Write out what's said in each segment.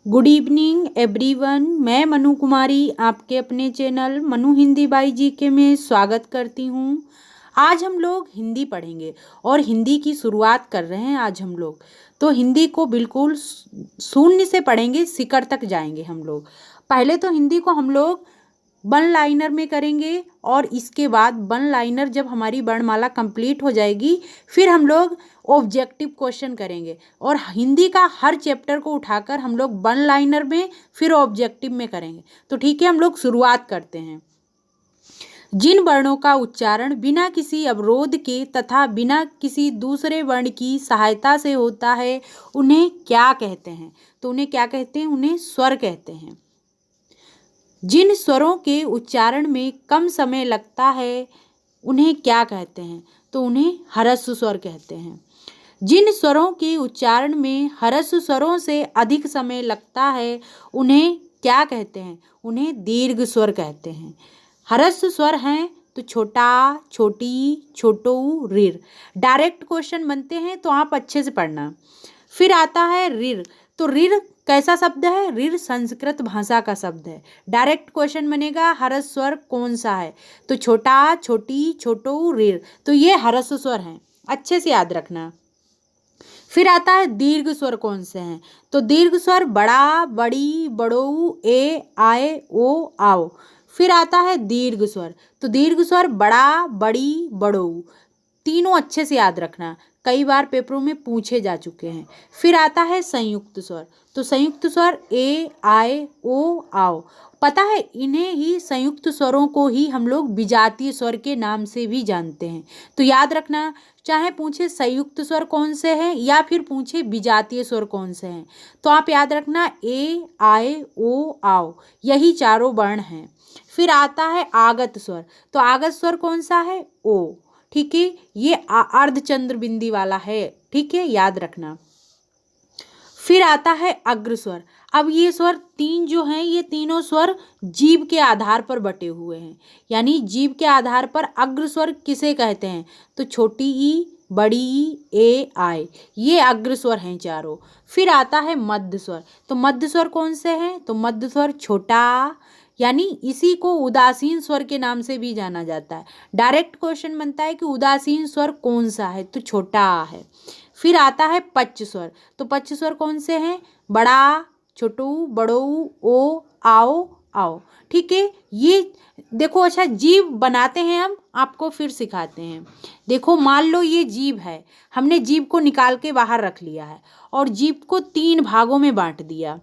Good evening everyone. मैं मनु कुमारी आपके अपने channel Manu Hindi by GK में स्वागत करती हूँ। आज हम लोग हिंदी पढ़ेंगे और हिंदी की शुरुआत कर रहे हैं। आज हम लोग तो हिंदी को बिल्कुल शून्य से पढ़ेंगे, शिखर तक जाएंगे हम लोग। पहले तो हिंदी को हम लोग वन लाइनर में करेंगे और इसके बाद वन लाइनर जब हमारी वर्णमाला कंप्लीट हो जाएगी फिर हम लोग ऑब्जेक्टिव क्वेश्चन करेंगे और हिंदी का हर चैप्टर को उठाकर हम लोग वन लाइनर में फिर ऑब्जेक्टिव में करेंगे। तो ठीक है, हम लोग शुरुआत करते हैं। जिन वर्णों का उच्चारण बिना किसी अवरोध के तथा बिना किसी दूसरे वर्ण की सहायता से होता है उन्हें क्या कहते हैं? तो उन्हें क्या कहते हैं? उन्हें स्वर कहते हैं। जिन स्वरों के उच्चारण में कम समय लगता है उन्हें क्या कहते हैं? तो उन्हें ह्रस्व स्वर कहते हैं। जिन स्वरों के उच्चारण में ह्रस्व स्वरों से अधिक समय लगता है उन्हें क्या कहते हैं? उन्हें दीर्घ स्वर कहते हैं। ह्रस्व स्वर हैं तो छोटा, छोटी, छोटू, रिर। डायरेक्ट क्वेश्चन बनते हैं तो आप अच्छे से पढ़ना। फिर आता है रिर। तो रिर कैसा शब्द है? रिर संस्कृत भाषा का शब्द है। डायरेक्ट क्वेश्चन बनेगा ह्रस्व स्वर कौन सा है? तो छोटा, छोटी, छोटू, रिर। तो ये ह्रस्व स्वर हैं, अच्छे से याद रखना। फिर आता है दीर्घ स्वर कौन से हैं? तो दीर्घ स्वर बड़ा, बड़ी, बड़ऊ, ए, आए, ओ, आओ। फिर आता है दीर्घ स्वर। तो दीर्घ स्वर बड़ा, बड़ी, बड़ऊ, तीनों अच्छे से याद रखना, कई बार पेपरों में पूछे जा चुके हैं। फिर आता है संयुक्त स्वर। तो संयुक्त स्वर ए, आए, ओ, आओ। पता है इन्हें ही संयुक्त स्वरों को ही हम लोग विजातीय स्वर के नाम से भी जानते हैं। तो याद रखना, चाहे पूछे संयुक्त स्वर कौन से हैं या फिर पूछे विजातीय स्वर कौन से हैं, तो आप याद रखना ए, आए, ओ, आओ, यही चारों वर्ण हैं। फिर आता है आगत स्वर। तो आगत स्वर कौन सा है? ओ। ठीक है, ये अर्धचंद्र बिंदी वाला है। ठीक है, याद रखना। फिर आता है अग्र स्वर। अब ये स्वर तीन जो हैं, ये तीनों स्वर जीभ के आधार पर बटे हुए हैं, यानी जीभ के आधार पर अग्र स्वर किसे कहते हैं? तो छोटी ई, बड़ी ई, ए, आए, ये अग्र स्वर हैं चारों। फिर आता है मध्य स्वर। तो मध्य स्वर कौन से हैं? तो मध्य स्वर छोटा, यानी इसी को उदासीन स्वर के नाम से भी जाना जाता है। डायरेक्ट क्वेश्चन बनता है कि उदासीन स्वर कौन सा है? तो छोटा है। फिर आता है पच्च स्वर। तो पच्च स्वर कौन से हैं? बड़ा, छोटू, बड़ऊ, ओ, आओ, आओ। ठीक है, ये देखो। अच्छा, जीभ बनाते हैं हम, आपको फिर सिखाते हैं। देखो, मान लो ये जीभ है, हमने जीभ को निकाल के बाहर रख लिया है और जीभ को तीन भागों में बांट दिया।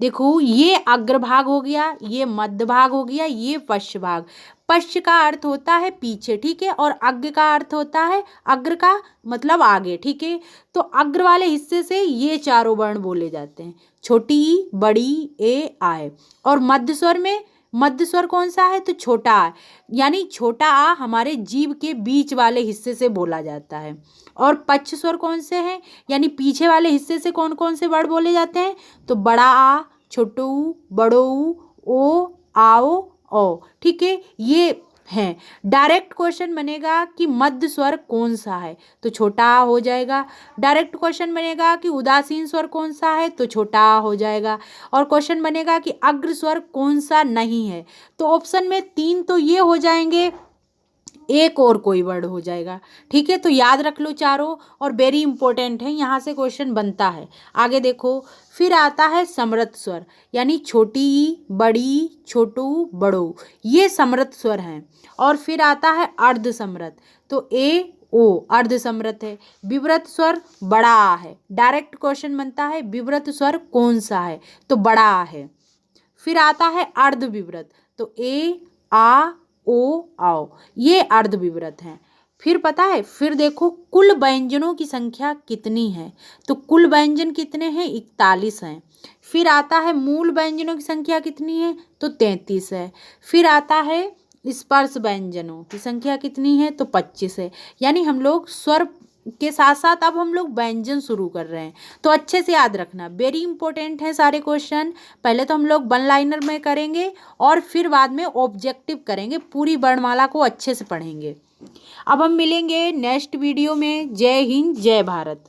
देखो, ये अग्रभाग हो गया, ये मध्य भाग हो गया, ये पश्च भाग। पश्च का अर्थ होता है पीछे, ठीक है, और अग्र का अर्थ होता है, अग्र का मतलब आगे। ठीक है, तो अग्र वाले हिस्से से ये चारों वर्ण बोले जाते हैं, छोटी, बड़ी, ए, आए। और मध्य स्वर में मध्य स्वर कौन सा है? तो छोटा आ, यानी छोटा आ हमारे जीभ के बीच वाले हिस्से से बोला जाता है। और पच्च स्वर कौन से हैं? यानी पीछे वाले हिस्से से कौन कौन से वर्ण बोले जाते हैं? तो बड़ा आ, छोटू, बड़ऊ, ओ, आओ, ओ। ठीक है, ये हैं। डायरेक्ट क्वेश्चन बनेगा कि मध्य स्वर कौन सा है? तो छोटा आ हो जाएगा। डायरेक्ट क्वेश्चन बनेगा कि उदासीन स्वर कौन सा है? तो छोटा आ हो जाएगा। और क्वेश्चन बनेगा कि अग्र स्वर कौन सा नहीं है? तो ऑप्शन में तीन तो ये हो जाएंगे, एक और कोई वर्ड हो जाएगा। ठीक है, तो याद रख लो चारों, और वेरी इंपॉर्टेंट है, यहाँ से क्वेश्चन बनता है। आगे देखो, फिर आता है समृत स्वर, यानी छोटी, बड़ी, छोटू, बड़ो, ये समृत स्वर हैं। और फिर आता है अर्ध समृत। तो ए, ओ अर्ध समृत है। विव्रत स्वर बड़ा आ है। डायरेक्ट क्वेश्चन बनता है विव्रत स्वर कौन सा है? तो बड़ा आ है। फिर आता है अर्ध विव्रत। तो ए, आ, ओ, आओ, ये अर्ध विव्रत हैं। फिर पता है, फिर देखो कुल व्यंजनों की संख्या कितनी है? तो कुल व्यंजन कितने हैं? 41 हैं। फिर आता है मूल व्यंजनों की संख्या कितनी है? तो 33 है। फिर आता है स्पर्श व्यंजनों की संख्या कितनी है? तो 25 है। यानी हम लोग स्वर के साथ साथ अब हम लोग व्यंजन शुरू कर रहे हैं, तो अच्छे से याद रखना, वेरी इंपॉर्टेंट है सारे क्वेश्चन। पहले तो हम लोग वन लाइनर में करेंगे और फिर बाद में ऑब्जेक्टिव करेंगे, पूरी वर्णमाला को अच्छे से पढ़ेंगे। अब हम मिलेंगे नेक्स्ट वीडियो में। जय हिंद, जय भारत।